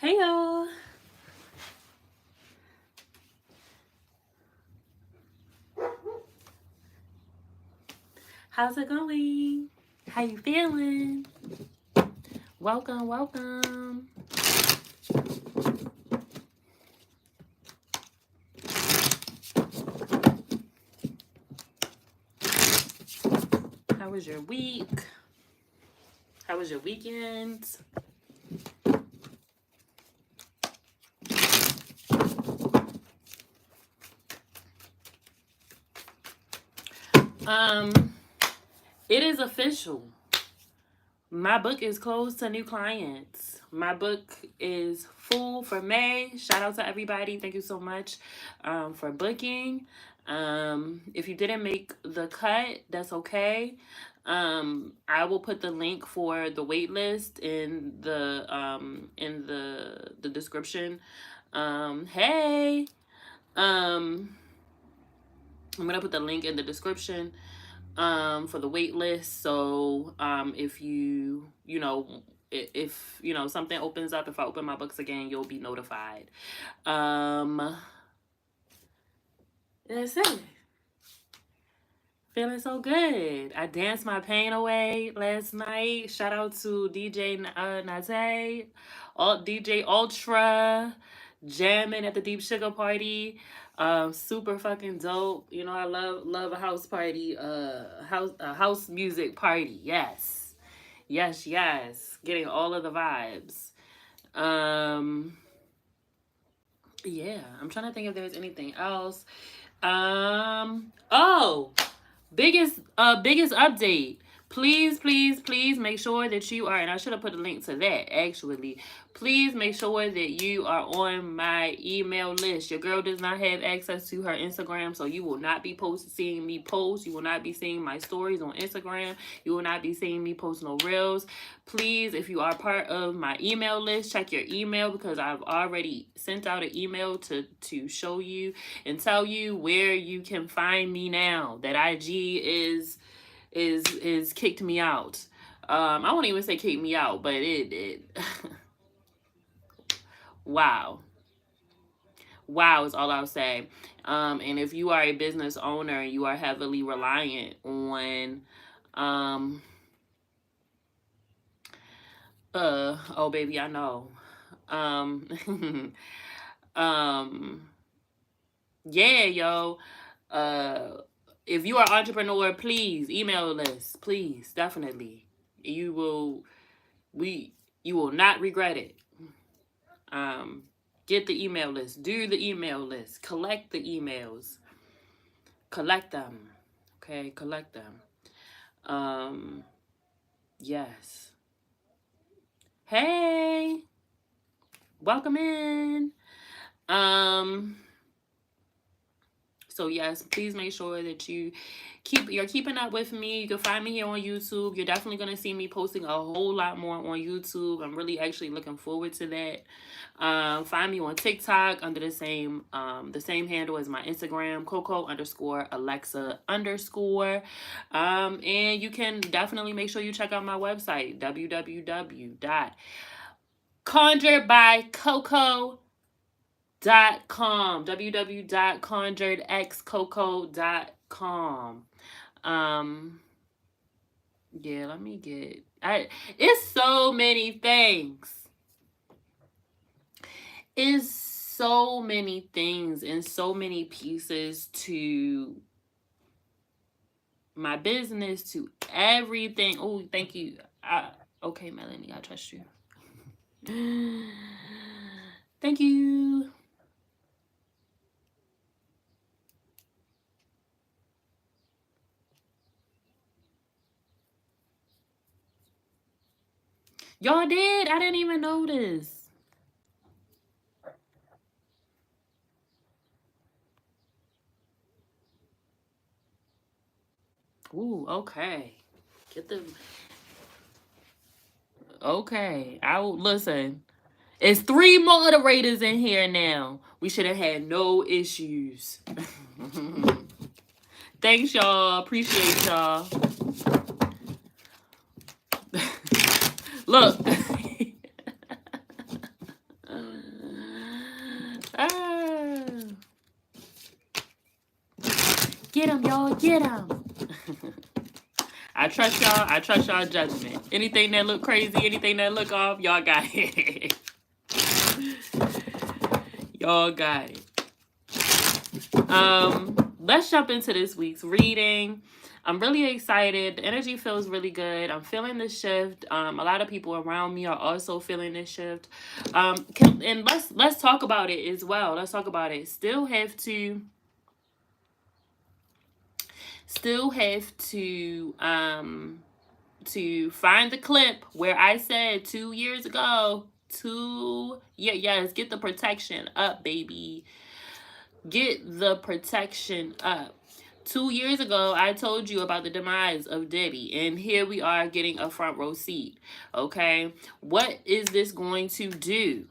Hey y'all. How's it going? How you feeling? Welcome, welcome. How was your week? How was your weekend? It is official. My book is closed to new clients. My book is full for May. Shout out to everybody. Thank you so much for booking. If you didn't make the cut, that's okay. I will put the link for the wait list in the description. Hey. I'm gonna put the link in the description for the wait list. So if if something opens up, if I open my books again, you'll be notified. That's it. Feeling so good. I danced my pain away last night. Shout out to DJ Nate, DJ Ultra, jamming at the Deep Sugar Party. Super fucking dope. You know, I love a house party, house music party. Yes. Yes, yes. Getting all of the vibes. Yeah, I'm trying to think if there's anything else. Oh, biggest update. Please make sure that you are, and I should have put a link to that actually. Please make sure that you are on my email list. Your girl does not have access to her Instagram, so you will not be seeing me post. You will not be seeing my stories on Instagram. You will not be seeing me post no reels. Please, if you are part of my email list, check your email, because I've already sent out an email to show you and tell you where you can find me now that IG is kicked me out. I won't even say kick me out, but it wow is all I'll say. And if you are a business owner, you are heavily reliant on oh baby, I know. Yeah, yo. If you are an entrepreneur, please email us. Please, definitely. You will not regret it. Get the email list. Do the email list. Collect the emails. Collect them. Okay, collect them. Yes. Hey. Welcome in. So yes, please make sure that you're keeping up with me. You can find me here on YouTube. You're definitely gonna see me posting a whole lot more on YouTube. I'm really actually looking forward to that. Find me on TikTok under the same handle as my Instagram, Coco_Alexa_. And you can definitely make sure you check out my website, www.conjuredbycoco.com. www.conjuredxcoco.com. Yeah, let me get it's so many things. It's so many things and so many pieces to my business, to everything. Oh, thank you. Okay, Melanie, I trust you. Thank you. Y'all did? I didn't even notice. Ooh, okay. Get the... Okay. I will listen. It's 3 moderators in here now. We should have had no issues. Thanks, y'all. Appreciate y'all. Look. Get him, y'all. Get him. I trust y'all. I trust y'all judgment. Anything that look crazy, anything that look off, y'all got it. Y'all got it. Let's jump into this week's reading. I'm really excited. The energy feels really good. I'm feeling the shift. A lot of people around me are also feeling this shift. And let's talk about it as well. Let's talk about it. Still have to find the clip where I said 2 years ago, yes, get the protection up, baby. Get the protection up. 2 years ago, I told you about the demise of Diddy, and here we are getting a front row seat, okay? What is this going to do?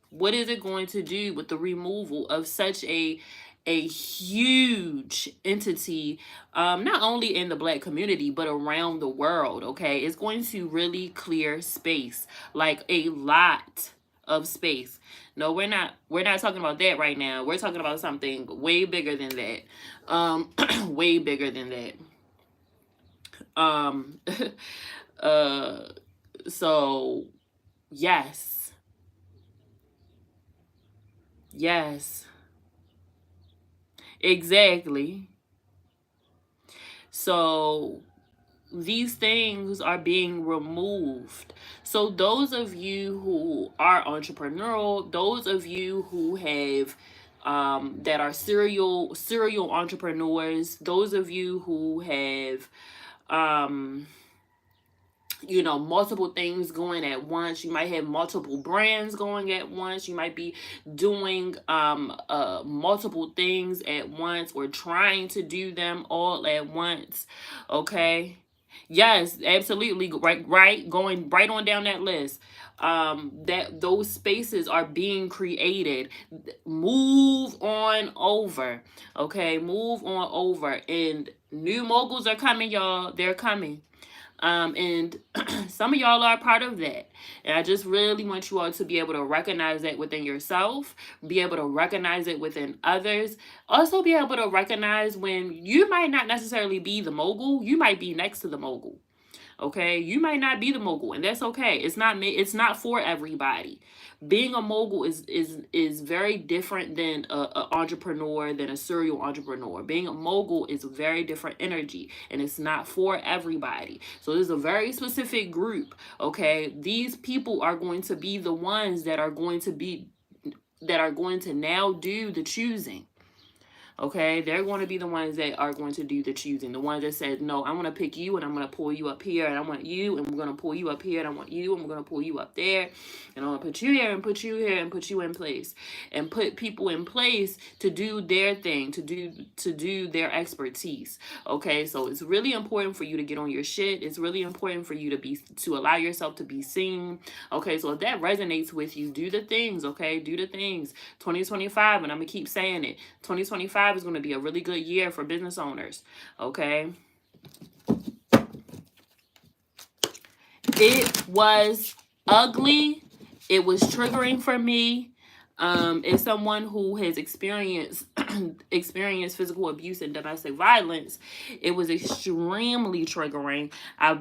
What is it going to do with the removal of such a huge entity, not only in the Black community, but around the world, okay? It's going to really clear space, like a lot of space. No, we're not talking about that right now. We're talking about something way bigger than that. Way bigger than that. So yes. Exactly. So these things are being removed. So those of you who are entrepreneurial, those of you who have that are serial entrepreneurs, those of you who have multiple things going at once. You might have multiple brands going at once. You might be doing multiple things at once, or trying to do them all at once. Okay. Yes, absolutely. Right. Going right on down that list. That those spaces are being created. Move on over. Okay. Move on over. And new moguls are coming, y'all. They're coming. And some of y'all are a part of that. And I just really want you all to be able to recognize that within yourself, be able to recognize it within others. Also be able to recognize when you might not necessarily be the mogul, you might be next to the mogul. Okay, you might not be the mogul, and that's okay. It's not for everybody. Being a mogul is very different than a entrepreneur, than a serial entrepreneur. Being a mogul is a very different energy, and it's not for everybody. So there's a very specific group. Okay, these people are going to be the ones that are going to now do the choosing. Okay, they're going to be the ones that are going to do the choosing. The ones that said, no, I'm going to pick you and I'm going to pull you up here, and I want you, and we're going to pull you up here, and I want you, and we're going to pull you up there, and I'm going to put you here and put you here and put you in place, and put people in place to do their thing, to do their expertise. Okay, so it's really important for you to get on your shit. It's really important for you to allow yourself to be seen. Okay, so if that resonates with you, do the things. Okay, do the things. 2025, and I'm going to keep saying it. 2025 is going to be a really good year for business owners. Okay. It was ugly. It was triggering for me. As someone who has experienced physical abuse and domestic violence, it was extremely triggering. I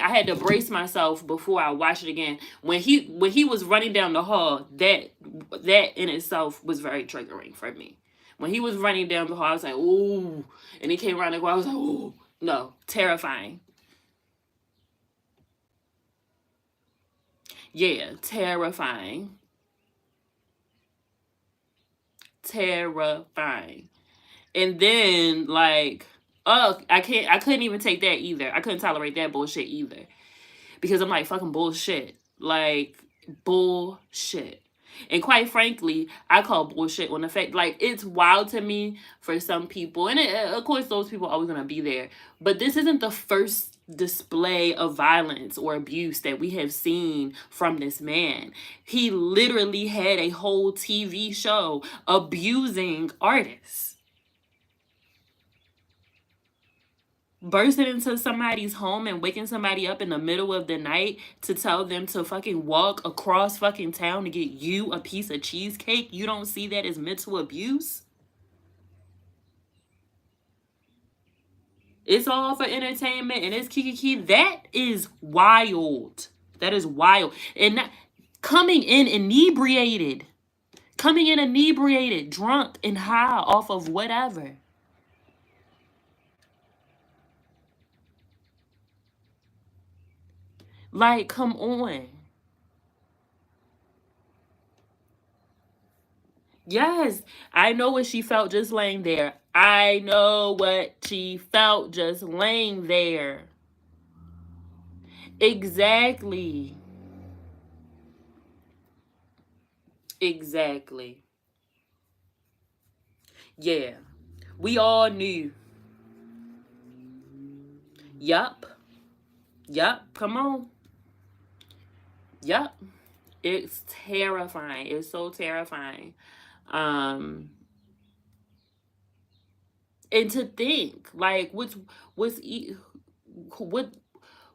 had to brace myself before I watched it again. When he was running down the hall, that in itself was very triggering for me. When he was running down the hall, I was like, ooh. And he came around the corner, I was like, ooh. No, terrifying. Yeah, terrifying. Terrifying. And then, like, I couldn't even take that either. I couldn't tolerate that bullshit either. Because I'm like, fucking bullshit. Like, bullshit. And quite frankly, I call bullshit on the fact, like, it's wild to me for some people. And of course, those people are always going to be there. But this isn't the first display of violence or abuse that we have seen from this man. He literally had a whole TV show abusing artists. Bursting into somebody's home and waking somebody up in the middle of the night to tell them to fucking walk across fucking town to get you a piece of cheesecake. You don't see that as mental abuse? It's all for entertainment and it's kiki. That is wild. That is wild. And that, coming in inebriated, drunk and high off of whatever. Like, come on. Yes, I know what she felt just laying there. I know what she felt just laying there. Exactly. Exactly. Yeah. We all knew. Yup. Yup. Come on. Yup. It's terrifying. It's so terrifying. Um and to think, like, what's what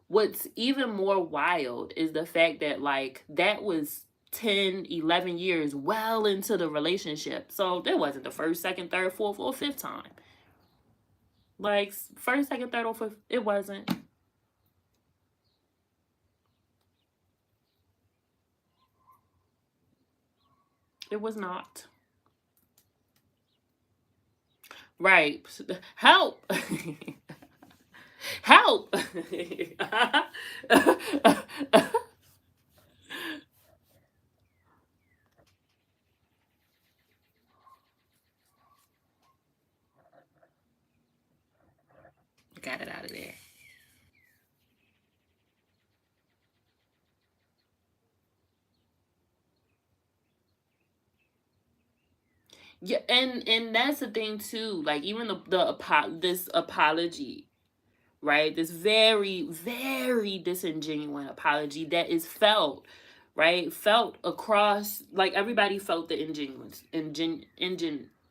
what's even more wild is the fact that, like, that was 10, 11 years well into the relationship. So there wasn't the first, second, third, fourth, or fifth time. Like, first, second, third, or fifth, it wasn't. It was not. Right. Help. Help. Got it out of there. Yeah, and that's the thing too. Like, even this apology, right? This very, very disingenuous apology that is felt, right? Felt across, like, everybody felt the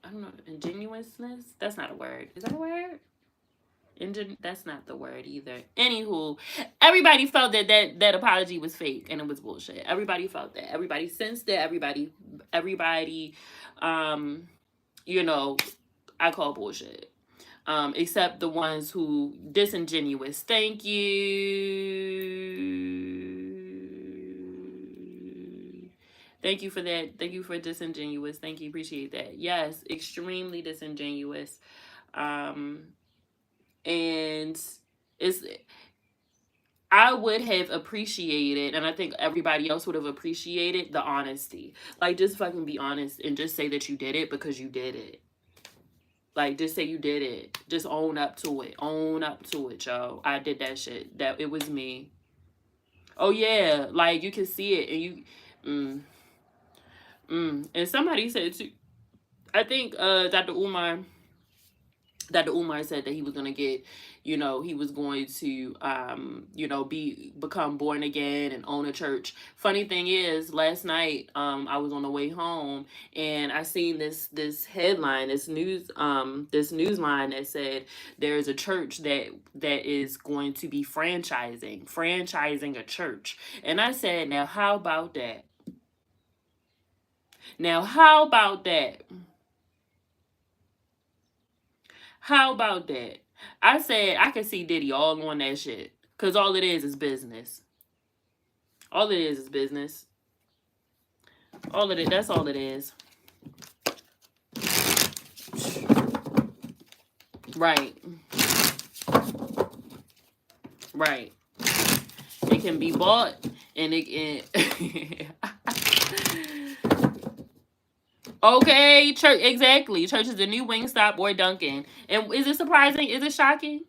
I don't know, ingenuousness? That's not a word. Is that a word? That's not the word either. Anywho, everybody felt that apology was fake and it was bullshit. Everybody felt that. Everybody sensed that. Everybody, um, you know, I call bullshit. Except the ones who disingenuous. Thank you. Thank you for that. Thank you for disingenuous. Thank you. Appreciate that. Yes, extremely disingenuous. And it's I would have appreciated, and I think everybody else would have appreciated the honesty. Like, just fucking be honest and just say that you did it because you did it. Like, just say you did it. Just own up to it. Own up to it, yo. I did that shit. That it was me. Oh yeah, like, you can see it, and you, And somebody said too. I think Dr. Umar said that he was gonna get, he was going to, become born again and own a church. Funny thing is, last night, I was on the way home and I seen this headline, this news line that said there's a church that is going to be franchising a church, and I said, now how about that? Now how about that? How about that? I said I could see Diddy all on that shit. Cause all it is business. All it is business. All of it. That's all it is. Right. Right. It can be bought and it can. Okay, church, exactly. Church is the new Wingstop or Dunkin'. And is it surprising? Is it shocking?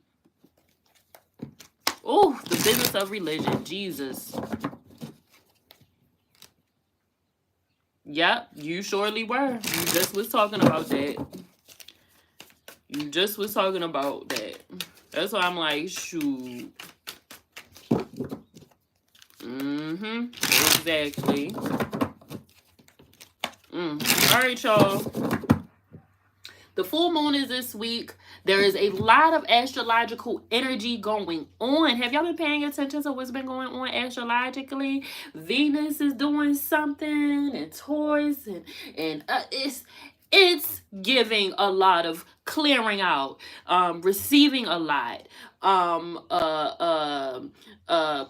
Oh, the business of religion. Jesus. Yep, you surely were. You just was talking about that. You just was talking about that. That's why I'm like, shoot. Exactly. All right, y'all. The full moon is this week. There is a lot of astrological energy going on. Have y'all been paying attention to what's been going on astrologically? Venus is doing something, and Taurus, and It's giving a lot of clearing out, receiving a lot,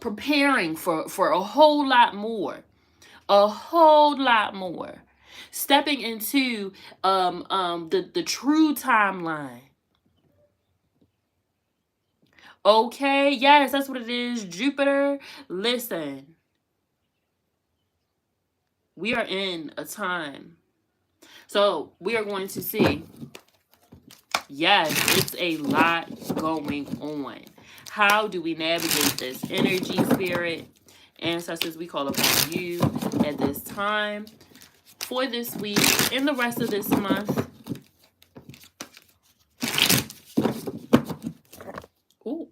preparing for a whole lot more, a whole lot more, stepping into the true timeline. Okay, yes, that's what it is. Jupiter, listen, we are in a time. So we are going to see, yes, it's a lot going on. How do we navigate this energy, spirit, ancestors? We call upon you at this time, for this week, and the rest of this month. Ooh.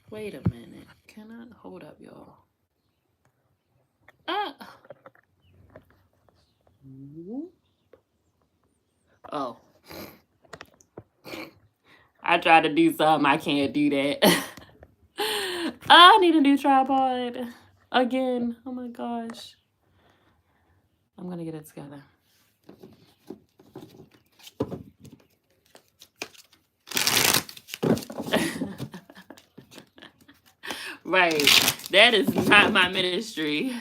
Wait a minute. Can I hold up, y'all? Ah. Oh. I try to do something. I can't do that. I need a new tripod. Again. Oh my gosh. I'm going to get it together. Right. That is not my ministry.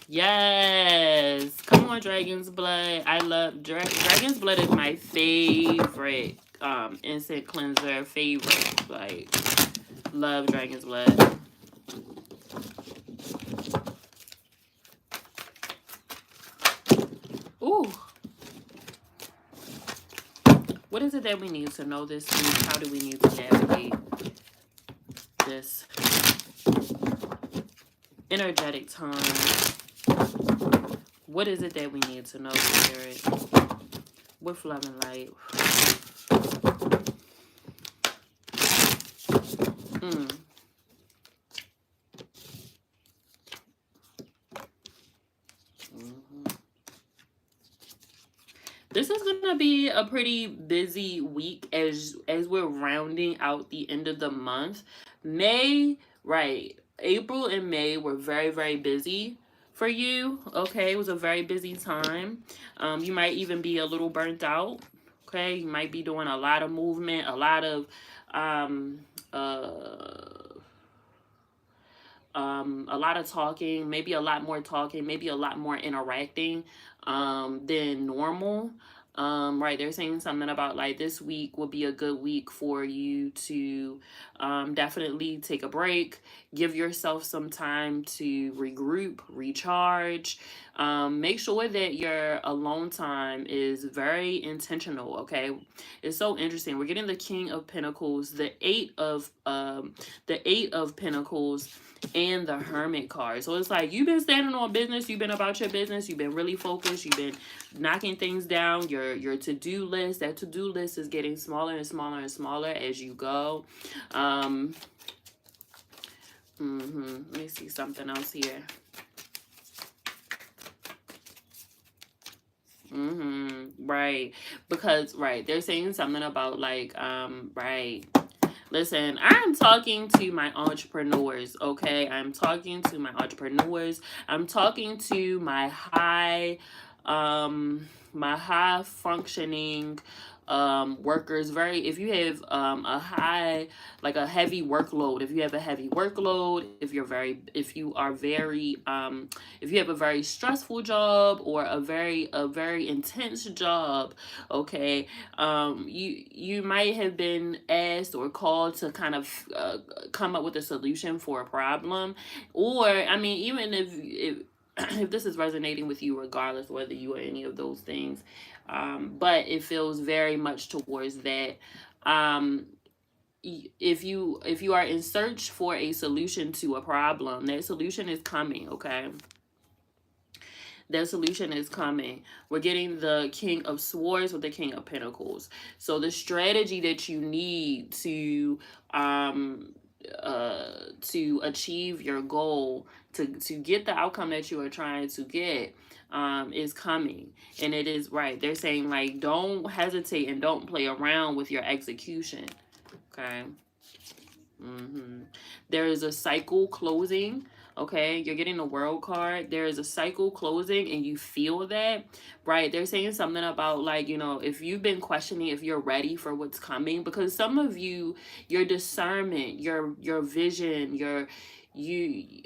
Yes. Come on, Dragon's Blood. I love Dragon's Blood is my favorite insect cleanser. Favorite. Like, love Dragon's Blood. Ooh. What is it that we need to know this week? How do we need to navigate this energetic time? What is it that we need to know, Spirit? With love and light. This is going to be a pretty busy week as we're rounding out the end of the month. May, right, April and May were very, very busy for you. Okay, it was a very busy time. You might even be a little burnt out. Okay, you might be doing a lot of movement, a lot of talking, maybe a lot more talking, maybe a lot more interacting than normal. Right, they're saying something about like this week will be a good week for you to definitely take a break, give yourself some time to regroup, recharge. Make sure that your alone time is very intentional. Okay, it's so interesting. We're getting the King of Pentacles, the Eight of Pentacles, and the Hermit card. So it's like you've been standing on business, you've been about your business, you've been really focused, you've been knocking things down. Your to-do list, that to-do list is getting smaller and smaller and smaller as you go. Let me see something else here. Right, because they're saying something about like right. Listen, I'm talking to my entrepreneurs, okay? I'm talking to my entrepreneurs. I'm talking to my high functioning workers. If you have a high, like a heavy workload, if you have a heavy workload, if you have a very stressful job or a very intense job, okay, you might have been asked or called to kind of come up with a solution for a problem. Or I mean, even if if this is resonating with you, regardless whether you are any of those things, but it feels very much towards that. If you are in search for a solution to a problem, that solution is coming. Okay, that solution is coming. We're getting the King of Swords with the King of Pentacles. So the strategy that you need to achieve your goal, to get the outcome that you are trying to get, is coming. And it is right. They're saying like, don't hesitate and don't play around with your execution. Okay. There is a cycle closing. Okay, you're getting the world card. There is a cycle closing, and you feel that, right? They're saying something about, like, you know, if you've been questioning if you're ready for what's coming, because some of you, your discernment, your vision, you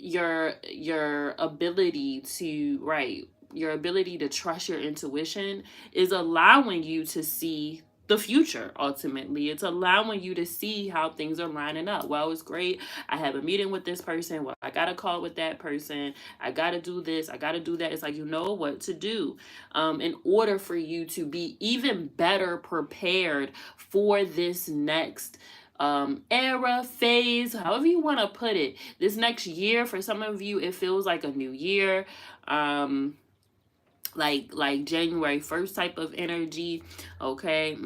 your ability to, right, your ability to trust your intuition is allowing you to see the future. Ultimately, it's allowing you to see how things are lining up. Well, it's great, I have a meeting with this person, well, I got a call with that person, I got to do this, I got to do that. It's like, you know what to do, in order for you to be even better prepared for this next era, phase, however you want to put it. This next year, for some of you, it feels like a new year. Like January 1st type of energy. Okay.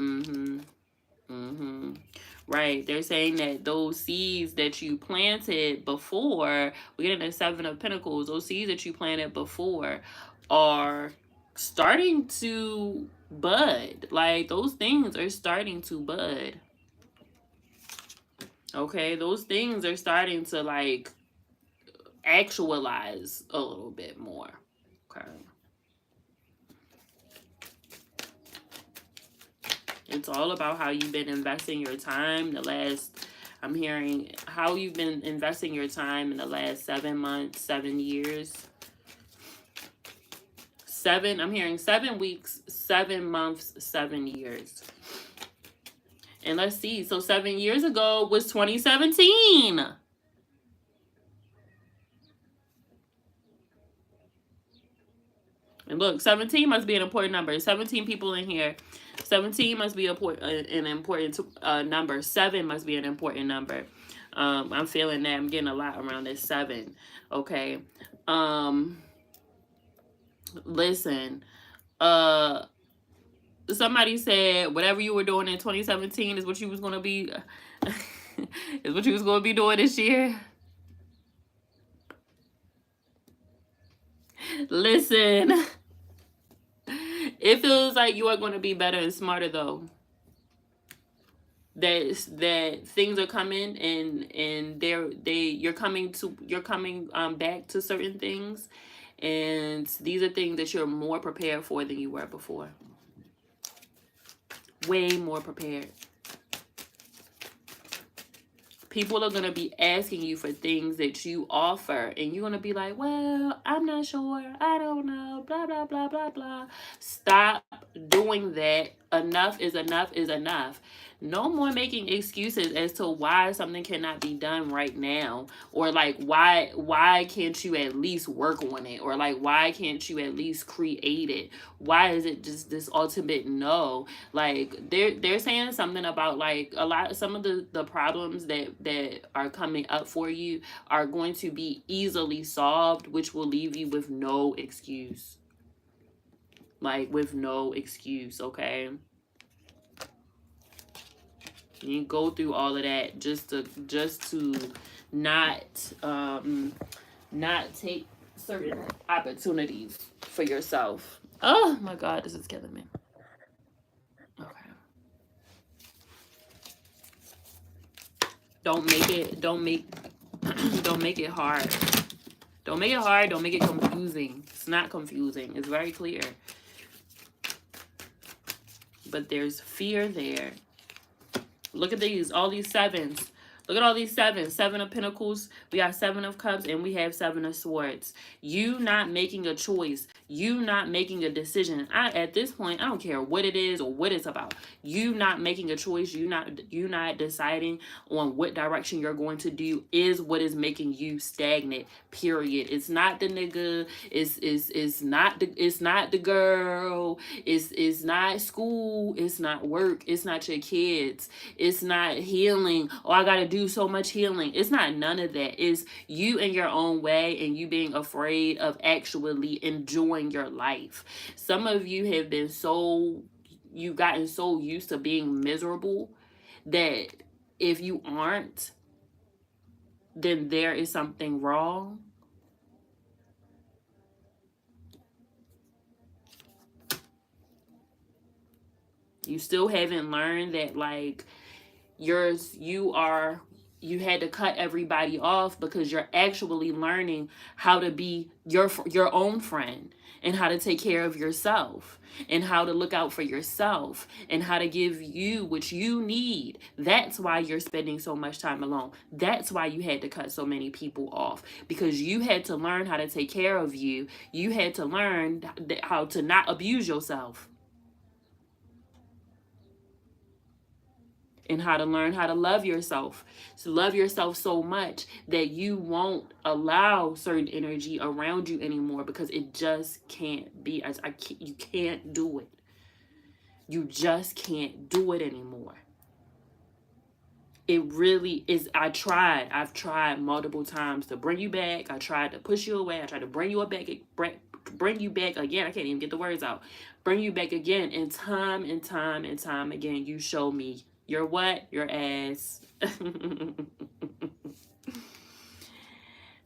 Right. They're saying that those seeds that you planted before, we get into the Seven of Pentacles, those seeds that you planted before are starting to bud. Like, those things are starting to bud. Okay, those things are starting to, like, actualize a little bit more. Okay. It's all about how you've been investing your time I'm hearing how you've been investing your time in the last 7 months, 7 years. I'm hearing 7 weeks, 7 months, 7 years. And let's see. So 7 years ago was 2017. And look, 17 must be an important number. 17 people in here. 17 must be an important number. 7 must be an important number. I'm feeling that. I'm getting a lot around this 7. Okay. Listen. Somebody said whatever you were doing in 2017 is what you was going to be is what you was going to be doing this year. Listen. It feels like you are going to be better and smarter, though. That things are coming, and you're coming back to certain things, and these are things that you're more prepared for than you were before. Way more prepared. People are going to be asking you for things that you offer, and you're going to be like, well, I'm not sure, I don't know, blah, blah, blah, blah, blah. Stop doing that. Enough is enough is enough. No more making excuses as to why something cannot be done right now, or like why can't you at least work on it, or like why can't you at least create it? Why is it just this ultimate no? Like, they're saying something about, like, some of the problems that are coming up for you are going to be easily solved, which will leave you with no excuse. Like, with no excuse. Okay. You go through all of that just to not take certain opportunities for yourself. Oh my God, this is killing me. Okay. Don't make it hard. Don't make it hard. Don't make it confusing. It's not confusing. It's very clear. But there's fear there. Look at all these 7s. Look at all these 7s. 7 of Pentacles. We got 7 of Cups, and we have 7 of Swords. You not making a choice. You not making a decision. At this point, I don't care what it is or what it's about. You not making a choice. You not deciding on what direction you're going to do is what is making you stagnant. Period. It's not the nigga. It's not the girl. It's not school. It's not work. It's not your kids. It's not healing. Oh, I gotta do so much healing. It's not none of that. It's you in your own way, and you being afraid of actually enjoying your life. Some of you have been you've gotten so used to being miserable that if you aren't, then there is something wrong. You still haven't learned that, like, you had to cut everybody off because you're actually learning how to be your own friend, and how to take care of yourself, and how to look out for yourself, and how to give you what you need. That's why you're spending so much time alone. That's why you had to cut so many people off, because you had to learn how to take care of you. You had to learn how to not abuse yourself, and how to learn how to love yourself. To love yourself so much that you won't allow certain energy around you anymore, because it just can't be. You can't do it. You just can't do it anymore. It really is. I've tried multiple times to bring you back. I tried to push you away. I tried to bring you back again. I can't even get the words out. Bring you back again, and time again, you show me your what? Your ass.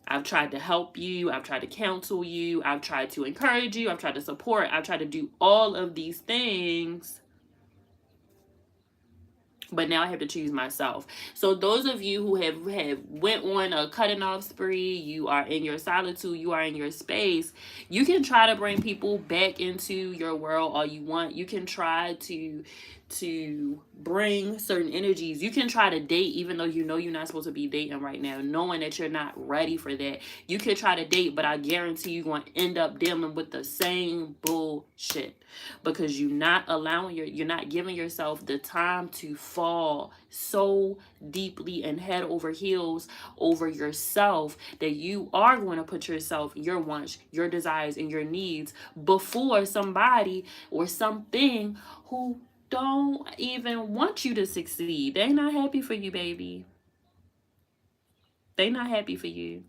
I've tried to help you. I've tried to counsel you. I've tried to encourage you. I've tried to support. I've tried to do all of these things. But now I have to choose myself. So those of you who have went on a cutting off spree, you are in your solitude, you are in your space, you can try to bring people back into your world all you want. You can try to bring certain energies. You can try to date even though you know you're not supposed to be dating right now, knowing that you're not ready for that. You can try to date, but I guarantee you're going to end up dealing with the same bullshit, because you're not giving yourself the time to fall so deeply and head over heels over yourself, that you are going to put yourself, your wants, your desires, and your needs before somebody or something who don't even want you to succeed. They not happy for you, baby. They not happy for you.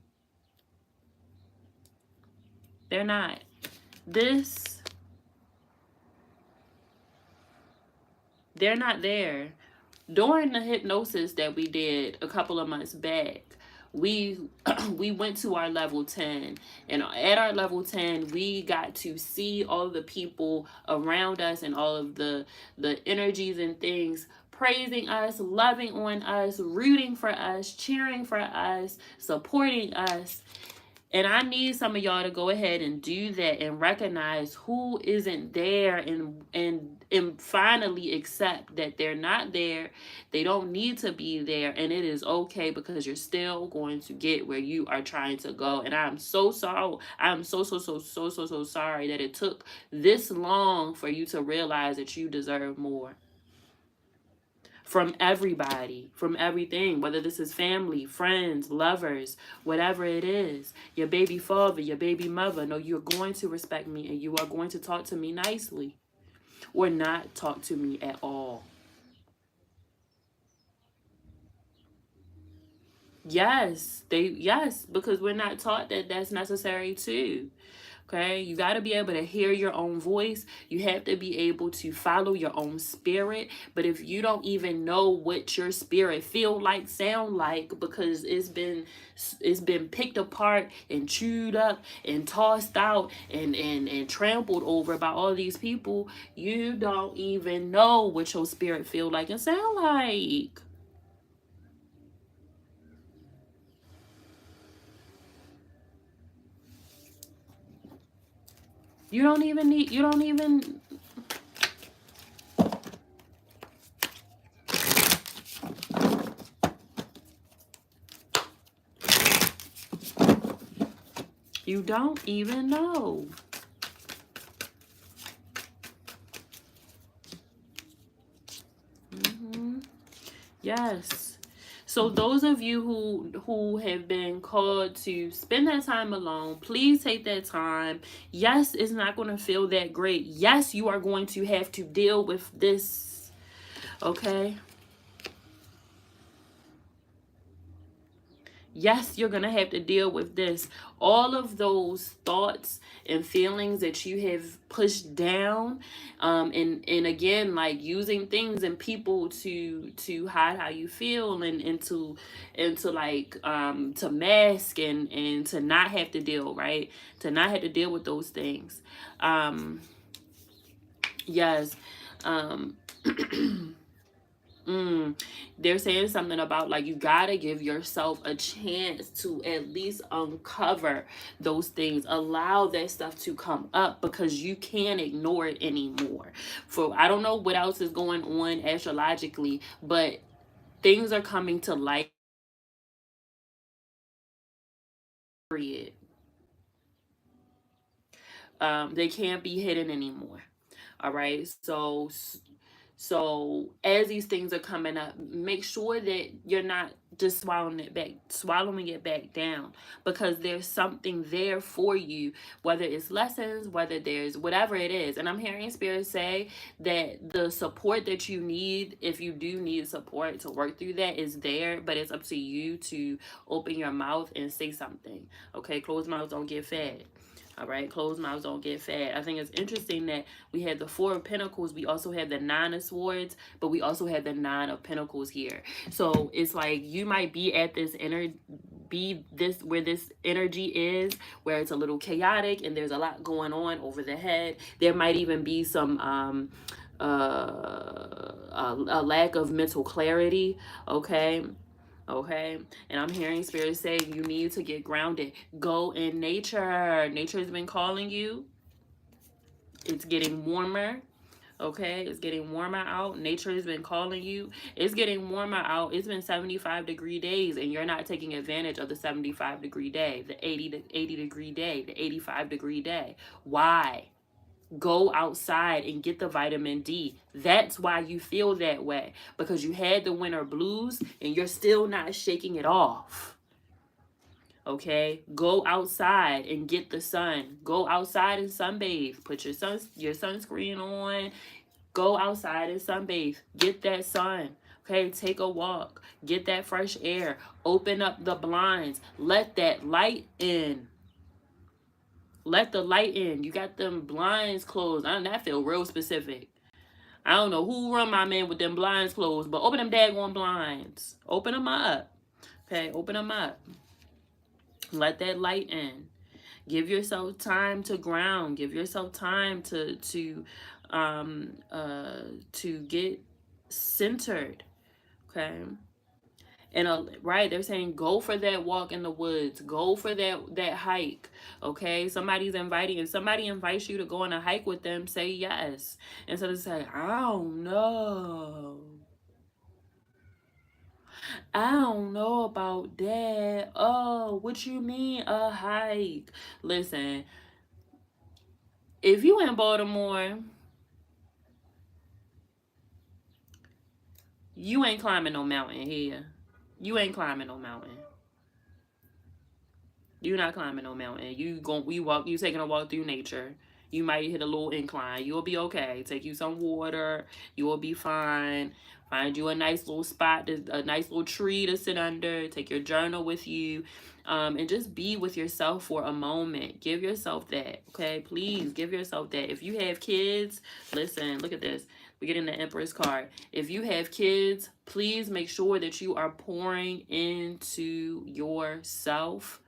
They're not. They're not there. During the hypnosis that we did a couple of months back, we went to our level 10, and at our level 10 we got to see all the people around us and all of the energies and things praising us, loving on us, rooting for us, cheering for us, supporting us. And I need some of y'all to go ahead and do that and recognize who isn't there, and finally accept that they're not there. They don't need to be there, and it is okay, because you're still going to get where you are trying to go. And I'm so sorry. I'm so sorry that it took this long for you to realize that you deserve more. From everybody, from everything, whether this is family, friends, lovers, whatever it is, your baby father, your baby mother. No, you're going to respect me, and you are going to talk to me nicely, or not talk to me at all. Yes, because we're not taught that that's necessary too. Okay, you got to be able to hear your own voice. You have to be able to follow your own spirit. But if you don't even know what your spirit feel like, sound like, because it's been picked apart and chewed up and tossed out and trampled over by all these people, you don't even know what your spirit feel like and sound like. You don't even know. Yes. So those of you who have been called to spend that time alone, please take that time. Yes, it's not going to feel that great. Yes, you are going to have to deal with this. Okay? Yes, you're going to have to deal with this. All of those thoughts and feelings that you have pushed down, and again, like using things and people to hide how you feel, and to like to mask and to not have to deal, right? To not have to deal with those things. Yes. They're saying something about like you gotta give yourself a chance to at least uncover those things, allow that stuff to come up, because you can't ignore it anymore. For I don't know what else is going on astrologically, but things are coming to light, period. They can't be hidden anymore. All right, so as these things are coming up, make sure that you're not just swallowing it back down, because there's something there for you, whether it's lessons, whether there's whatever it is. And I'm hearing Spirit say that the support that you need, if you do need support to work through that, is there, but it's up to you to open your mouth and say something. Okay, closed mouths don't get fed. All right, closed mouths don't get fed. I think it's interesting that we had the Four of Pentacles. We also had the Nine of Swords, but we also had the Nine of Pentacles here. So it's like you might be at this where this energy is, where it's a little chaotic and there's a lot going on over the head. There might even be some a lack of mental clarity. Okay, and I'm hearing Spirit say you need to get grounded. Go in nature. Nature has been calling you. It's getting warmer. Okay, it's getting warmer out. Nature has been calling you. It's getting warmer out. It's been 75-degree days, and you're not taking advantage of the 75-degree day, the 80-degree day, the 85-degree day. Why? Go outside and get the vitamin D. That's why you feel that way, because you had the winter blues and you're still not shaking it off. Okay, go outside and get the sun. Go outside and sunbathe. Put your sunscreen on. Go outside and sunbathe. Get that sun. Okay, take a walk. Get that fresh air. Open up the blinds. Let that light in. Let the light in. You got them blinds closed. That feel real specific. I don't know who run my man with them blinds closed, but open them daggone blinds. Open them up. Okay, open them up. Let that light in. Give yourself time to ground. Give yourself time to get centered. Okay. And right, they're saying go for that walk in the woods. Go for that hike. Okay, somebody invites you to go on a hike with them. Say yes instead of saying I don't know. I don't know about that. Oh, what you mean a hike? Listen, if you in Baltimore, you ain't climbing no mountain here. You ain't climbing no mountain. You're not climbing no mountain. You taking a walk through nature. You might hit a little incline. You'll be okay. Take you some water. You will be fine. Find you a nice little spot, a nice little tree to sit under. Take your journal with you. And just be with yourself for a moment. Give yourself that. Okay? Please give yourself that. If you have kids, listen, look at this. We get in the Empress card. If you have kids, please make sure that you are pouring into yourself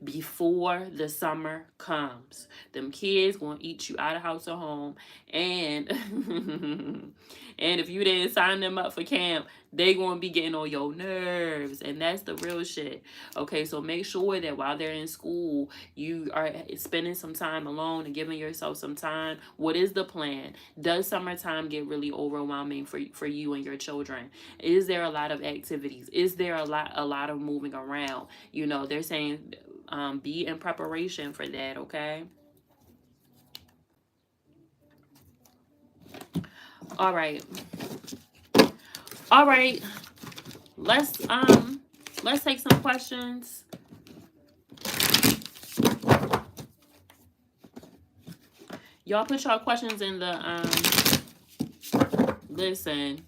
before the summer comes. Them kids gonna eat you out of house or home, and and if you didn't sign them up for camp, they gonna be getting on your nerves, and that's the real shit. Okay, so make sure that while they're in school, you are spending some time alone and giving yourself some time. What is the plan? Does summertime get really overwhelming for you and your children? Is there a lot of activities? Is there a lot of moving around? You know, they're saying be in preparation for that. Okay. All right. Let's take some questions. Y'all put y'all questions in the listen.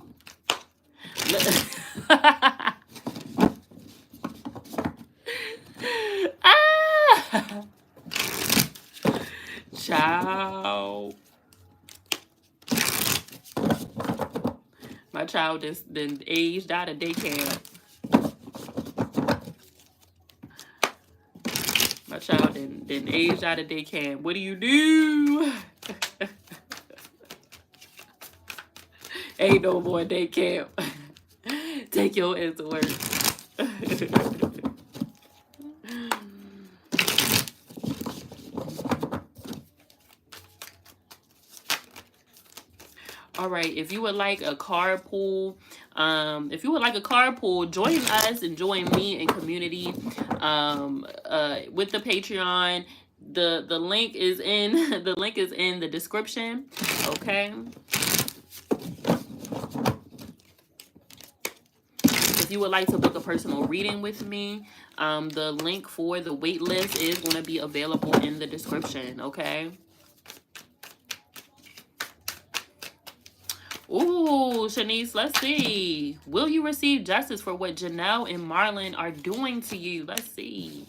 Child. My child just been aged out of daycare. My child been aged out of daycare. What do you do? Ain't no more day camp. Take your ass to work. All right, if you would like a carpool, join us and join me in community with the Patreon. The link is in the description. Okay. If you would like to book a personal reading with me, the link for the wait list is going to be available in the description. Okay. Ooh, Shanice, let's see. Will you receive justice for what Janelle and Marlon are doing to you? Let's see.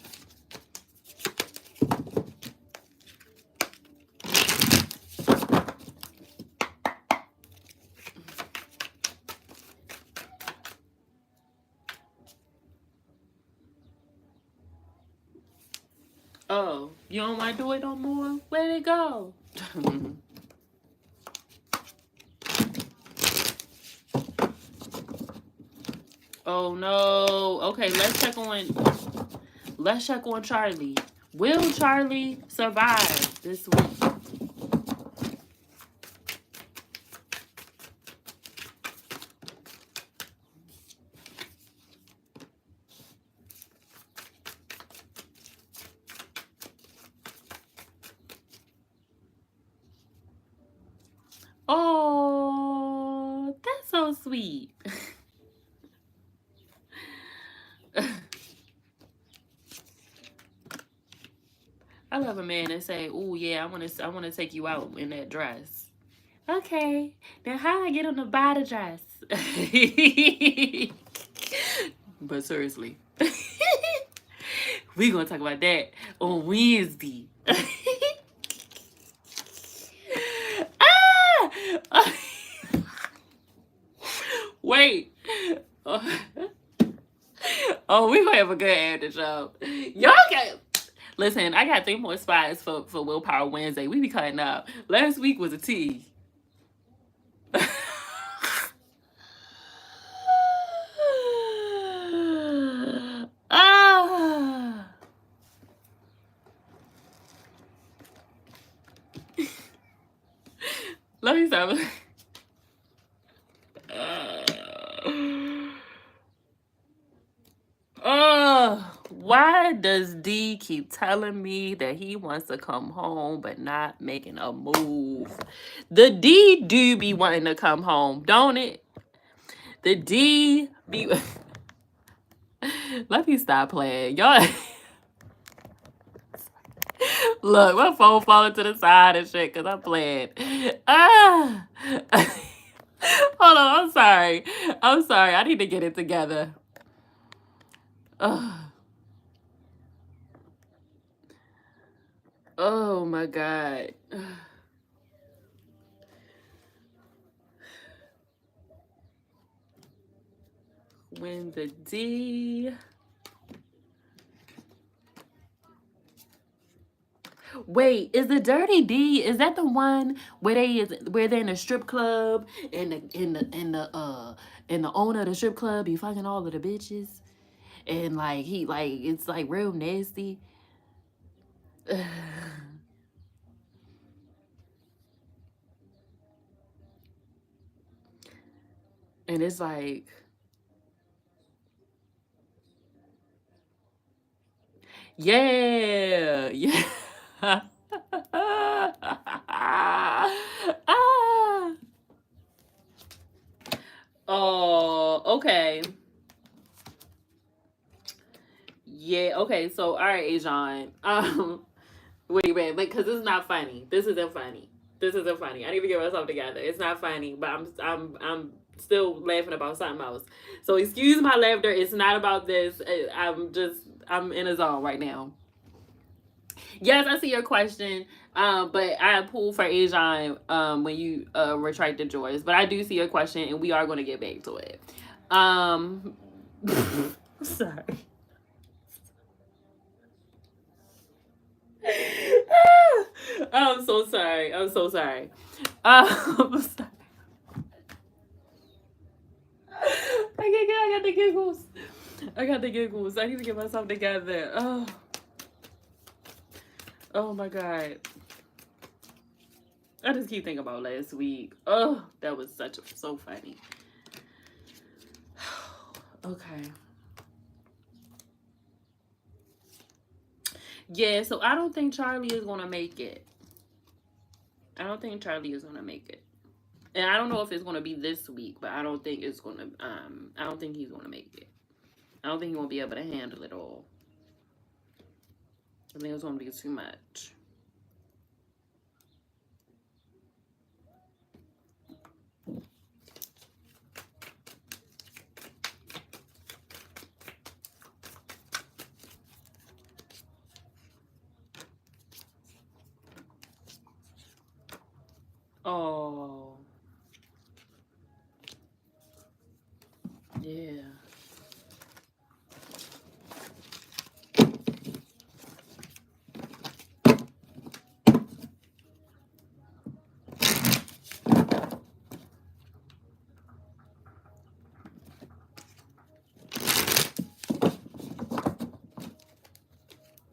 Oh, you don't want to do it no more? Where'd it go? Oh no. Okay, let's check on Charlie. Will Charlie survive this week? Oh, that's so sweet. I love a man that say, "Oh yeah, I want to take you out in that dress." Okay, now how I get on the body dress? But seriously, we gonna talk about that on Wednesday. Ah! Wait. Oh, we gonna have a good after show. Y'all can listen. I got 3 more spots for Willpower Wednesday. We be cutting up. Last week was a T. Ah. Let me stop. Why does D keep telling me that he wants to come home but not making a move? The D do be wanting to come home, don't it? The D be... Let me stop playing. Y'all... Look, my phone falling to the side and shit because I'm playing. Ah! Hold on, I'm sorry. I need to get it together. Oh my God. When the D... Wait, is the Dirty D, is that the one where they're in a strip club and the owner of the strip club be fucking all of the bitches and like it's like real nasty. And it's like, yeah. Oh, okay. Yeah, okay. So, all right, Ajon. Wait, because this is not funny. This isn't funny. I need to get myself together. It's not funny, but I'm still laughing about something else. So excuse my laughter. It's not about this. I'm in a zone right now. Yes, I see your question. But I pulled for Ajon when you retracted yours. But I do see your question, and we are going to get back to it. Sorry. I'm so sorry. I'm sorry. I got the giggles. I got the giggles. I need to get myself together. Oh my God. I just keep thinking about last week. Oh, that was so funny. Okay. Yeah, so I don't think Charlie is gonna make it. I don't think Charlie is gonna make it. And I don't know if it's gonna be this week, but I don't think it's gonna I don't think he's gonna make it. I don't think he's gonna be able to handle it all. I think it's gonna be too much. Oh, yeah.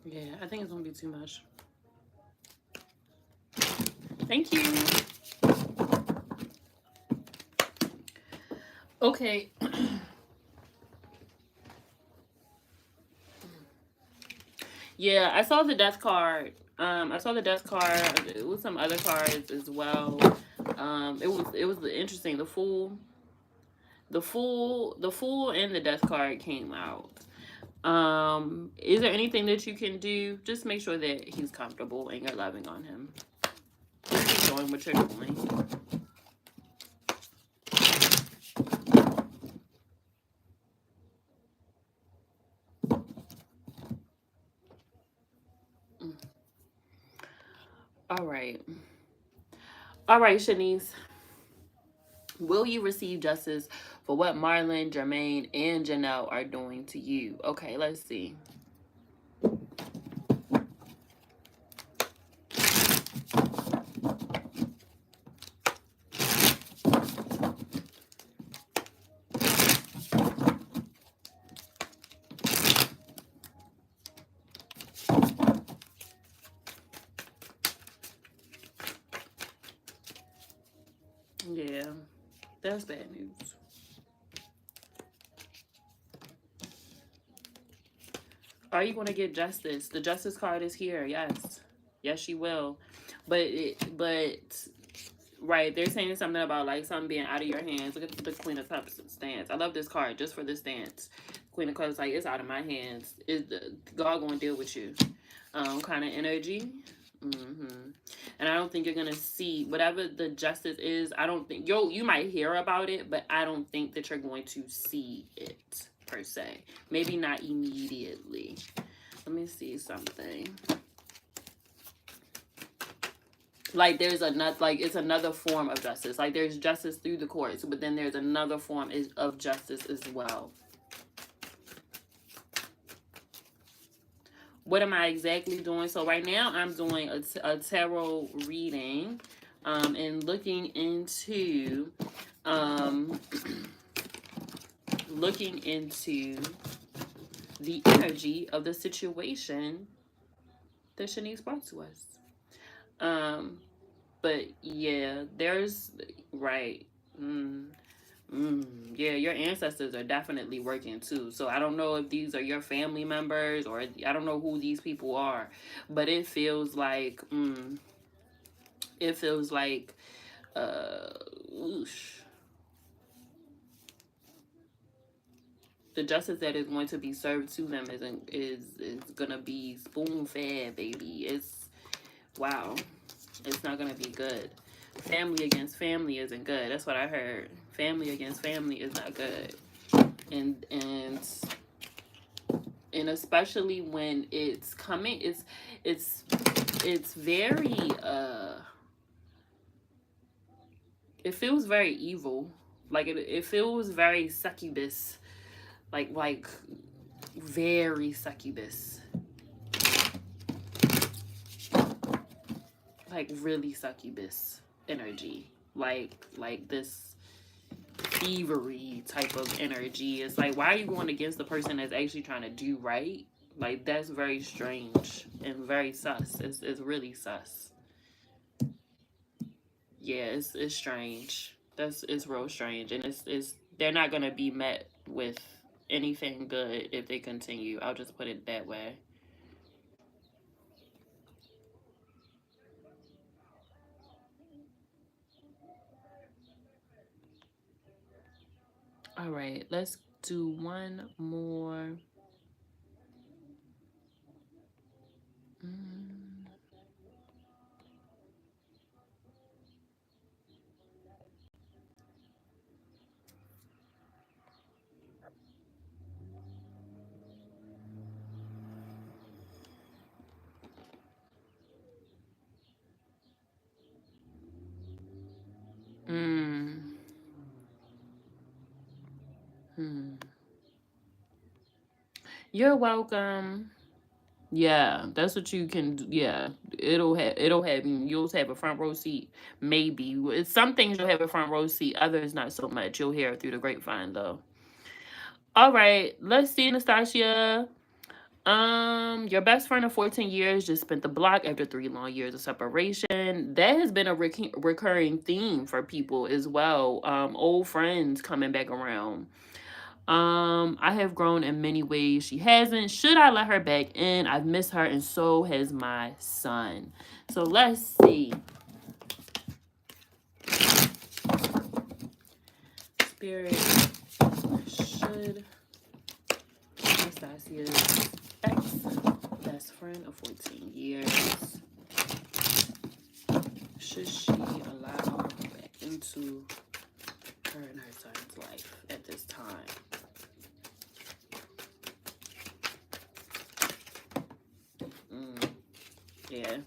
Yeah, I think it's gonna be too much. Thank you. Okay. Yeah, I saw the death card. I saw the death card. It was some other cards as well. It was interesting. The fool, and the death card came out. Is there anything that you can do? Just make sure that he's comfortable and you're loving on him. Just keep doing what you're doing. All right. All right, Shanice. Will you receive justice for what Marlon, Jermaine, and Janelle are doing to you? Okay, let's see. Yeah, that's bad news. Are you going to get justice? The justice card is here. Yes. Yes, you will. But right, they're saying something about like something being out of your hands. Look at the Queen of Cups stance. I love this card just for this stance. Queen of Cups, like, it's out of my hands. God going to deal with you. Kind of energy. And I don't think you're gonna see whatever the justice is. I don't think you might hear about it, but I don't think that you're going to see it per se. Maybe not immediately. Let me see something. Like there's another, like it's another form of justice. Like there's justice through the courts, but then there's another form of justice as well. What am I exactly doing? So right now I'm doing a tarot reading and looking into the energy of the situation that Shanice brought to us. But yeah, there's right. Yeah, your ancestors are definitely working too. So I don't know if these are your family members or I don't know who these people are, but it feels like oosh. The justice that is going to be served to them is gonna be spoon fed, baby. It's wow. It's not gonna be good. Family against family isn't good. That's what I heard. Family against family is not good. And especially when it's coming, it's very it feels very evil. Like it feels very succubus. Like very succubus. Like really succubus energy. Like this thievery type of energy. It's like, why are you going against the person that's actually trying to do right? Like, that's very strange and very sus. It's really sus. Yeah, it's strange. It's real strange, and it's they're not gonna be met with anything good if they continue. I'll just put it that way. All right, let's do one more. Mm. Mm. Hmm. You're welcome. Yeah, that's what you can do. Yeah, it'll have you. You'll have a front row seat. Maybe some things you'll have a front row seat. Others not so much. You'll hear it through the grapevine though. All right, let's see, Nastasia. Your best friend of 14 years just spent the block after 3 long years of separation. That has been a recurring theme for people as well. Old friends coming back around. I have grown in many ways. She hasn't. Should I let her back in? I've missed her, and so has my son. So let's see. Spirit, should Anastasia's ex best friend of 14 years, should she allow her back into her and her son's life at this time? Yeah.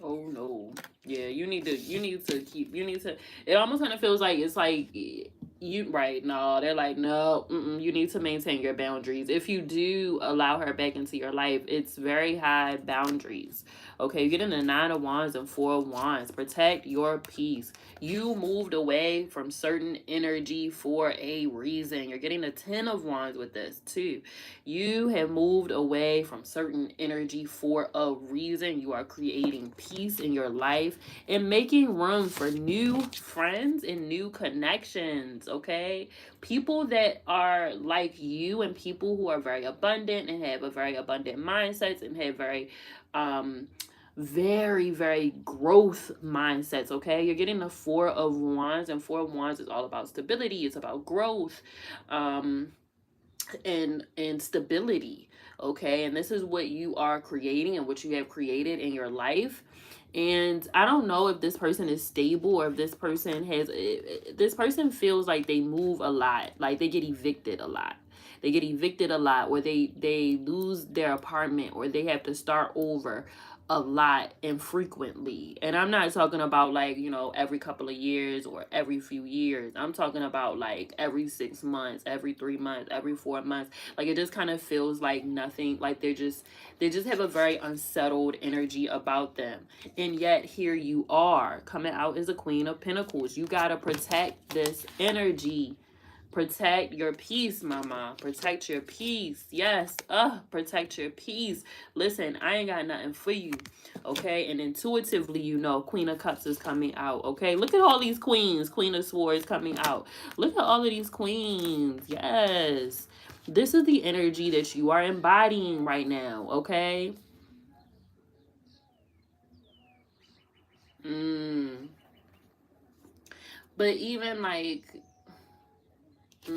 Oh no. Yeah, you need to it almost kind of feels like it's like you right. No, they're like, no, you need to maintain your boundaries. If you do allow her back into your life, it's very high boundaries. Okay, you get in the 9 of Wands and 4 of Wands. Protect your peace. You moved away from certain energy for a reason. You're getting the 10 of Wands with this too. You have moved away from certain energy for a reason. You are creating peace in your life and making room for new friends and new connections, okay? People that are like you and people who are very abundant and have a very abundant mindset and have very growth mindsets. Okay, you're getting the 4 of Wands, and 4 of Wands is all about stability. It's about growth and stability. Okay, and this is what you are creating and what you have created in your life. And I don't know if this person is stable or if this person feels like they move a lot, like they get evicted a lot. They get evicted a lot, or they lose their apartment, or they have to start over a lot and frequently. And I'm not talking about like, every couple of years or every few years. I'm talking about like every 6 months, every 3 months, every 4 months. Like it just kind of feels like nothing, like they just have a very unsettled energy about them. And yet here you are coming out as a Queen of Pentacles. You got to protect this energy. Protect your peace, mama. Protect your peace. Yes. Protect your peace. Listen, I ain't got nothing for you. Okay. And intuitively, Queen of Cups is coming out. Okay. Look at all these queens. Queen of Swords coming out. Look at all of these queens. Yes. This is the energy that you are embodying right now. Okay. But even like, I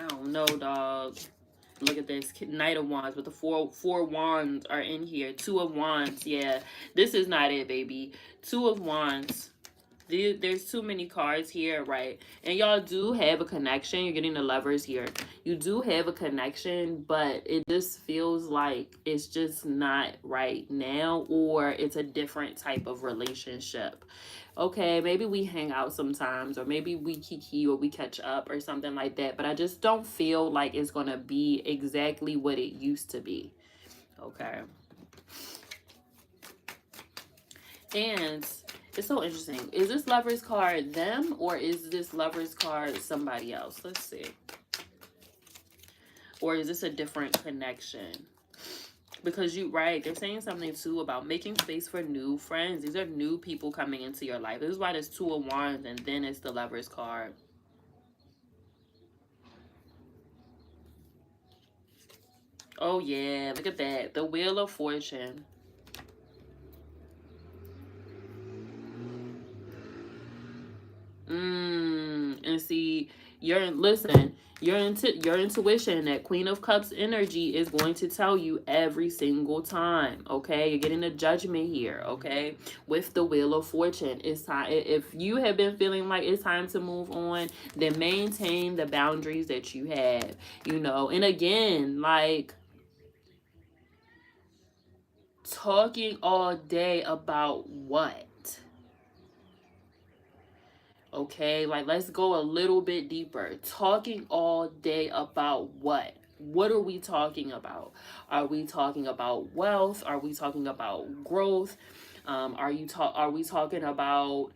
don't know, dog. Look at this Knight of Wands, but the four wands are in here. 2 of Wands, yeah. This is not it, baby. 2 of Wands. there's too many cards here, right? And y'all do have a connection. You're getting the Lovers here. You do have a connection, but it just feels like it's just not right now, or it's a different type of relationship. Okay, maybe we hang out sometimes, or maybe we kiki, or we catch up or something like that, but I just don't feel like it's gonna be exactly what it used to be. Okay. And it's so interesting. Is this Lovers card them, or is this Lovers card somebody else? Let's see. Or is this a different connection? Because they're saying something too about making space for new friends. These are new people coming into your life. This is why there's 2 of Wands, and then it's the Lovers card. Oh yeah, look at that. The Wheel of Fortune. And see, your intuition, that Queen of Cups energy, is going to tell you every single time. Okay, you're getting a judgment here. Okay, with the Wheel of Fortune, it's time. If you have been feeling like it's time to move on, then maintain the boundaries that you have. And again, like, talking all day about what? Okay, like, let's go a little bit deeper. Talking all day about what? What are we talking about? Are we talking about wealth? Are we talking about growth? Are we talking about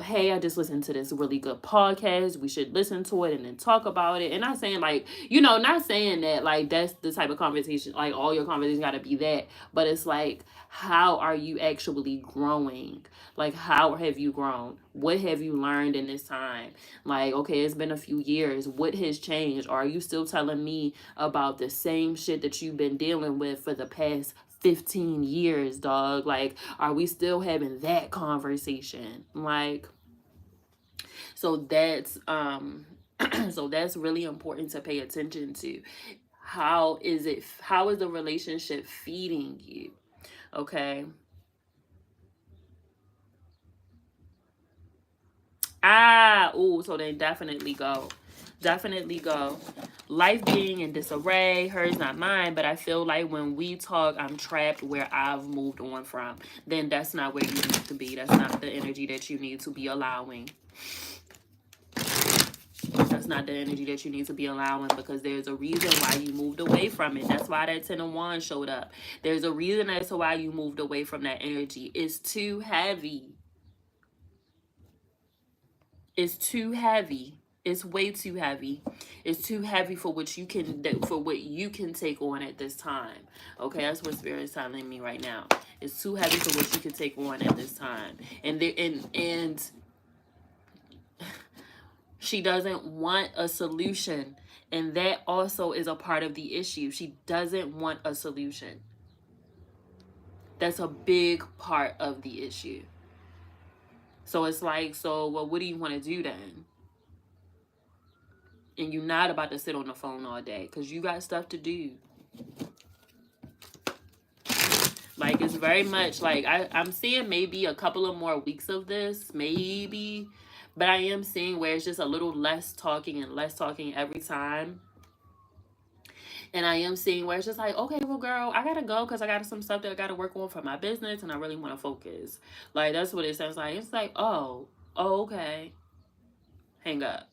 hey, I just listened to this really good podcast, we should listen to it and then talk about it? And not saying, like, not saying that, like, that's the type of conversation, like, all your conversations got to be that, but it's like, how are you actually growing? Like, how have you grown? What have you learned in this time? Like, okay, it's been a few years. What has changed? Or are you still telling me about the same shit that you've been dealing with for the past 15 years, dog? Like, are we still having that conversation? Like, so that's so that's really important to pay attention to. How is the relationship feeding you? Okay. So then definitely go. Definitely go. Life being in disarray, hers not mine, but I feel like when we talk, I'm trapped where I've moved on from. Then that's not where you need to be. That's not the energy that you need to be allowing. That's not the energy that you need to be allowing, because there's a reason why you moved away from it. That's why that 10 of Wands showed up. There's a reason as to why you moved away from that energy. It's too heavy. It's too heavy. It's way too heavy. It's too heavy for what you can take on at this time. Okay, that's what Spirit is telling me right now. It's too heavy for what you can take on at this time. And she doesn't want a solution, and that also is a part of the issue. She doesn't want a solution. That's a big part of the issue. So it's like, well, what do you want to do then? And you're not about to sit on the phone all day, because you got stuff to do. Like, it's very much like, I'm seeing maybe a couple of more weeks of this, maybe. But I am seeing where it's just a little less talking and less talking every time. And I am seeing where it's just like, okay, well, girl, I gotta go because I got some stuff that I gotta work on for my business, and I really want to focus. Like, that's what it sounds like. It's like, oh, okay. Hang up.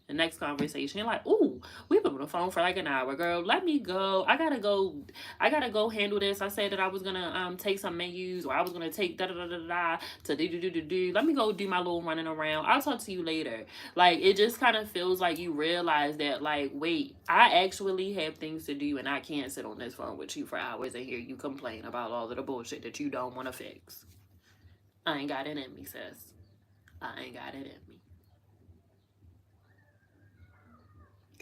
The next conversation, you're like, ooh, we've been on the phone for like an hour, girl. Let me go. I gotta go handle this. I said that I was gonna take some menus, or I was gonna take da da da da da to do. Let me go do my little running around. I'll talk to you later. Like, it just kind of feels like you realize that, like, wait, I actually have things to do, and I can't sit on this phone with you for hours and hear you complain about all of the bullshit that you don't want to fix. I ain't got it in me, sis. I ain't got it in me.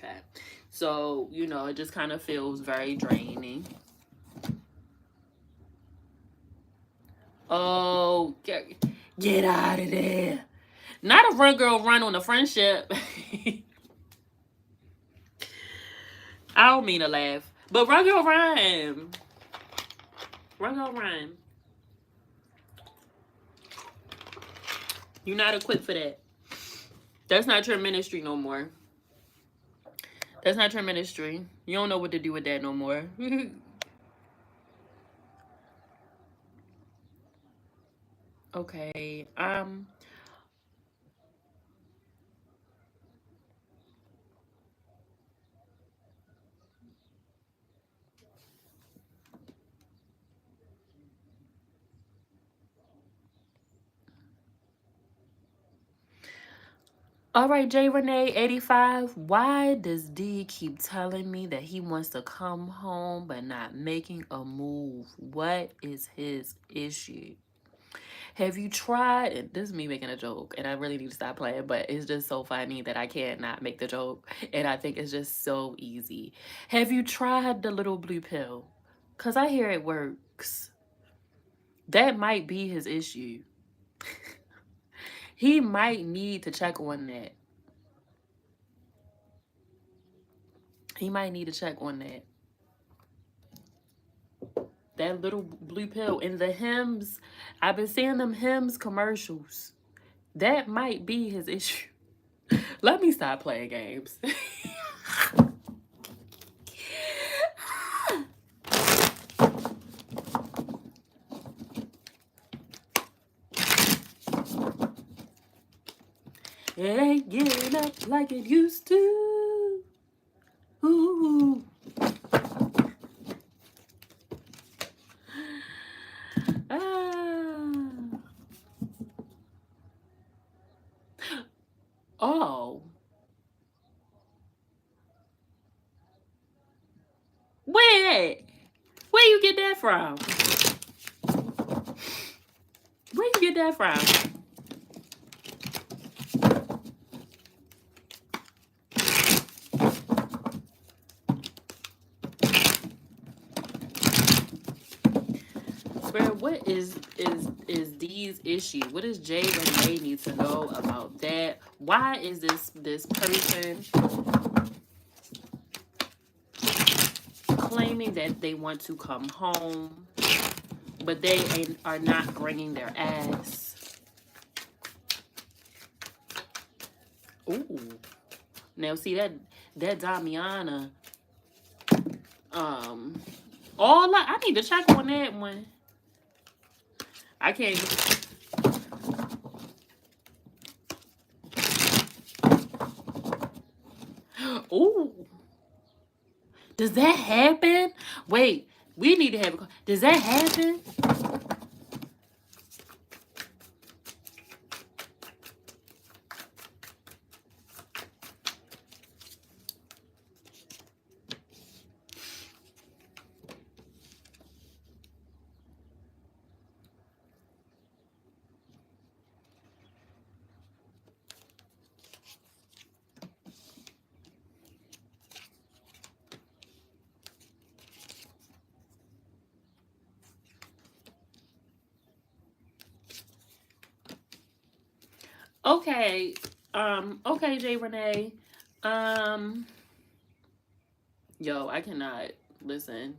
Okay, so, it just kind of feels very draining. Oh, get out of there. Not a run, girl, run on a friendship. I don't mean to laugh, but run, girl, run. Run, girl, run. You're not equipped for that. That's not your ministry no more. That's not your ministry. You don't know what to do with that no more. Okay. All right, J Renee 85. Why does D keep telling me that he wants to come home but not making a move? What is his issue? Have you tried? And this is me making a joke, and I really need to stop playing, but it's just so funny that I can't not make the joke, and I think it's just so easy. Have you tried the little blue pill? Because I hear it works. That might be his issue. He might need to check on that. He might need to check on that. That little blue pill and the Hims. I've been seeing them Hims commercials. That might be his issue. Let me stop playing games. It ain't getting up like it used to. Ooh. Ah. Oh. Where? Where you get that from? Where you get that from? Bro, what is D's issue? What does Jay Renee need to know about that? Why is this person claiming that they want to come home, but they are not bringing their ass? Ooh, now see that Damiana. I need to check on that one. I can't. Ooh. Does that happen? Wait, we need to have a. Does that happen? Okay. Okay, Jay Renee. Um. Yo, I cannot listen.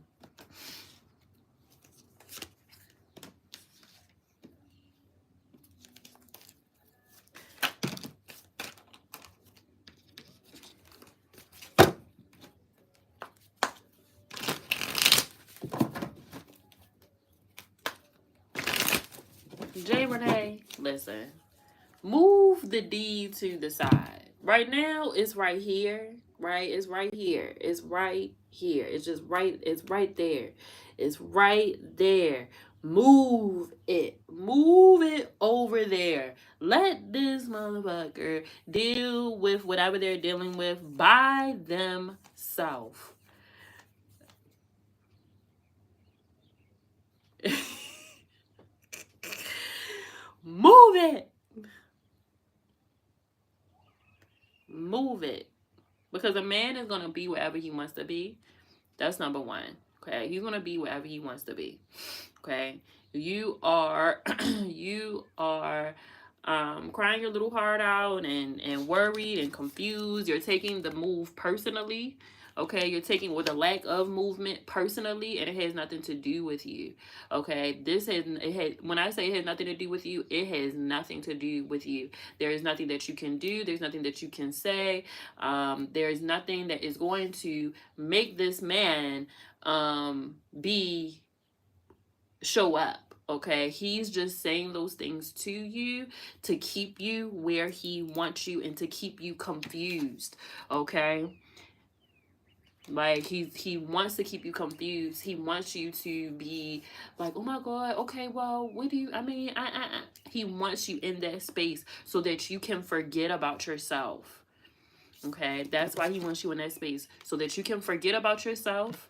Jay Renee, listen. Move the D to the side. Right now, it's right here. Right? It's right here. It's right here. It's just right. It's right there. It's right there. Move it. Move it over there. Let this motherfucker deal with whatever they're dealing with by themselves. Move it. Move it. Because a man is going to be wherever he wants to be. That's number one. Okay. He's going to be wherever he wants to be. Okay. You are, you are crying your little heart out and worried and confused. You're taking the move personally. Okay, you're taking with a lack of movement personally, and it has nothing to do with you. Okay, when I say it has nothing to do with you, it has nothing to do with you. There is nothing that you can do. There's nothing that you can say. There is nothing that is going to make this man be show up. Okay, he's just saying those things to you to keep you where he wants you and to keep you confused. Okay, like he wants to keep you confused. He wants you to be like, oh my God, okay, well, what do you? I mean, he wants you in that space so that you can forget about yourself. Okay, that's why he wants you in that space so that you can forget about yourself.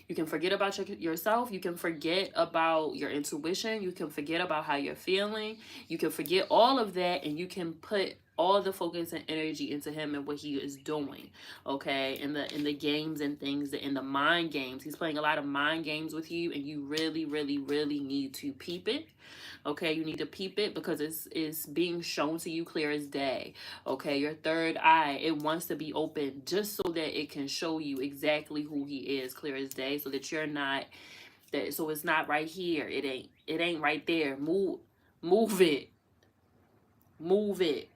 You can forget about yourself. You can forget about your intuition. You can forget about how you're feeling. You can forget all of that, and you can put all the focus and energy into him and what he is doing. Okay, in the games and things, in the mind games. He's playing a lot of mind games with you, and you really, really, really need to peep it. Okay, you need to peep it because it's being shown to you clear as day. Okay, your third eye, it wants to be open just so that it can show you exactly who he is clear as day, so that you're not that so it's not right here. It ain't right there. Move it. Move it.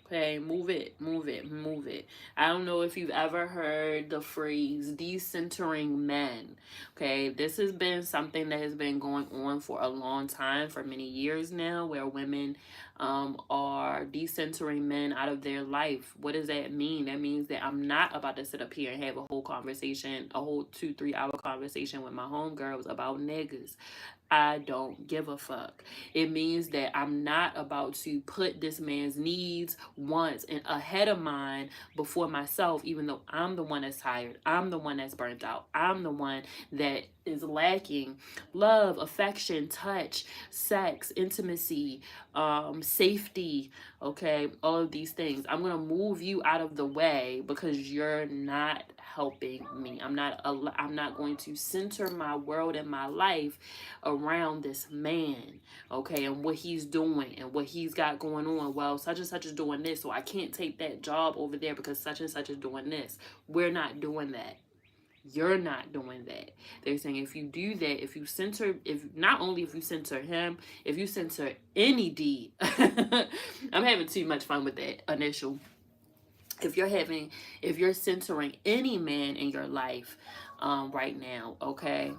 Okay, move it, move it, move it. I don't know if you've ever heard the phrase decentering men. Okay, this has been something that has been going on for a long time, for many years now, where women are decentering men out of their life. What does that mean? That means that I'm not about to sit up here and have a whole conversation, a whole 2-3 hour conversation with my homegirls about niggas. I don't give a fuck. It means that I'm not about to put this man's needs, wants, and ahead of mine before myself, even though I'm the one that's tired. I'm the one that's burnt out. I'm the one that is lacking love, affection, touch, sex, intimacy, safety, okay, all of these things. I'm going to move you out of the way because you're not helping me. I'm not going to center my world and my life around this man, okay, and what he's doing and what he's got going on. Well, such and such is doing this, so I can't take that job over there because such and such is doing this. We're not doing that. You're not doing that. They're saying if you do that, if you center, if not only if you center him, if you center any D, I'm having too much fun with that initial. If you're centering any man in your life right now, okay?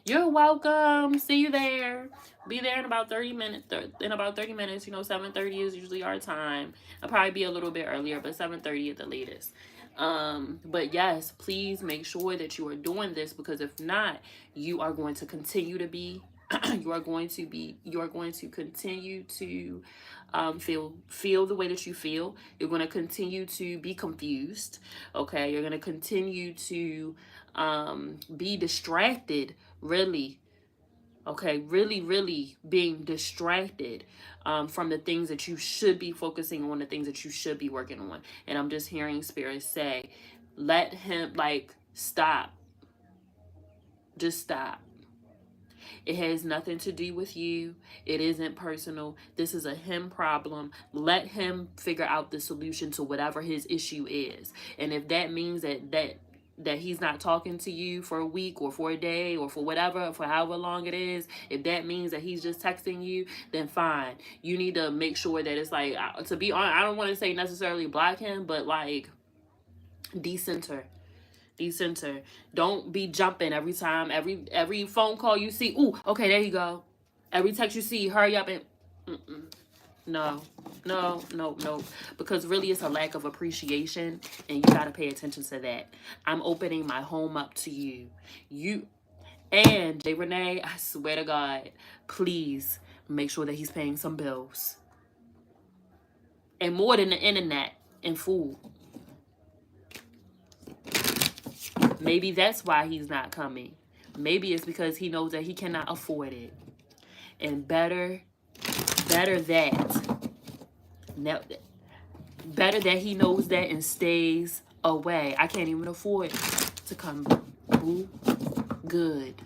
You're welcome. See you there. Be there in about 30 minutes. In about 30 minutes, 7:30 is usually our time. I'll probably be a little bit earlier, but 7:30 at the latest. But yes, please make sure that you are doing this because if not, you are going to continue to be you are going to continue to feel the way that you feel. You're going to continue to be confused. Okay, you're going to continue to be distracted, really. Okay, really, really being distracted from the things that you should be focusing on, the things that you should be working on. And I'm just hearing Spirit say, let him, stop. Just stop. It has nothing to do with you. It isn't personal. This is a him problem. Let him figure out the solution to whatever his issue is. And if that means that he's not talking to you for a week or for a day or for whatever, for however long it is, if that means that he's just texting you, then fine. You need to make sure that it's to be honest, I don't want to say necessarily block him, but decenter. Don't be jumping every time, every phone call you see. Ooh, okay, there you go. Every text you see, hurry up and no, because really it's a lack of appreciation, and you got to pay attention to that. I'm opening my home up to you. And J. Renee, I swear to God, please make sure that he's paying some bills. And more than the internet and food. Maybe that's why he's not coming. Maybe it's because he knows that he cannot afford it. And better that he knows that and stays away. I can't even afford to come. Boo. Good.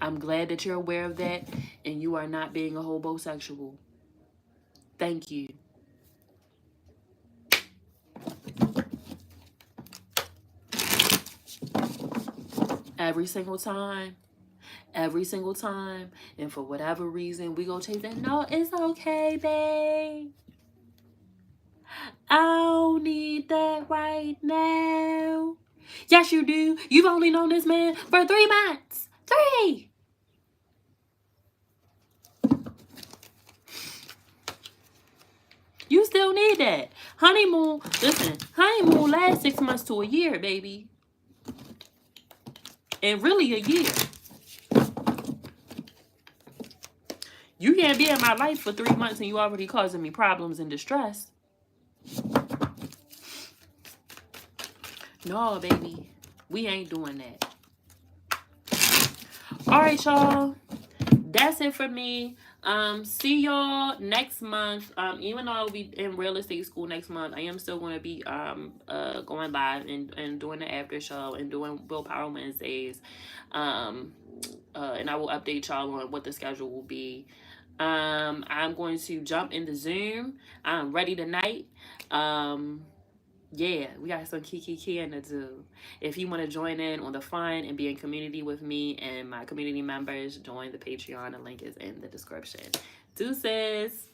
I'm glad that you're aware of that and you are not being a homosexual. Thank you. every single time. Every single time. And for whatever reason, we go chase that. No, it's okay, babe. I don't need that right now. Yes, you do. You've only known this man for 3 months. 3. You still need that. Honeymoon, listen, honeymoon lasts 6 months to a year, baby. And really a year. You can't be in my life for 3 months and you already causing me problems and distress. No, baby. We ain't doing that. Alright, y'all. That's it for me. See y'all next month. Even though I'll be in real estate school next month, I am still going to be going live and doing the after show and doing Willpower Wednesdays. And I will update y'all on what the schedule will be. I'm going to jump into Zoom. I'm ready tonight. Yeah, we got some kiki to do. If you want to join in on the fun and be in community with me and my community members, join the Patreon. The link is in the description. Deuces.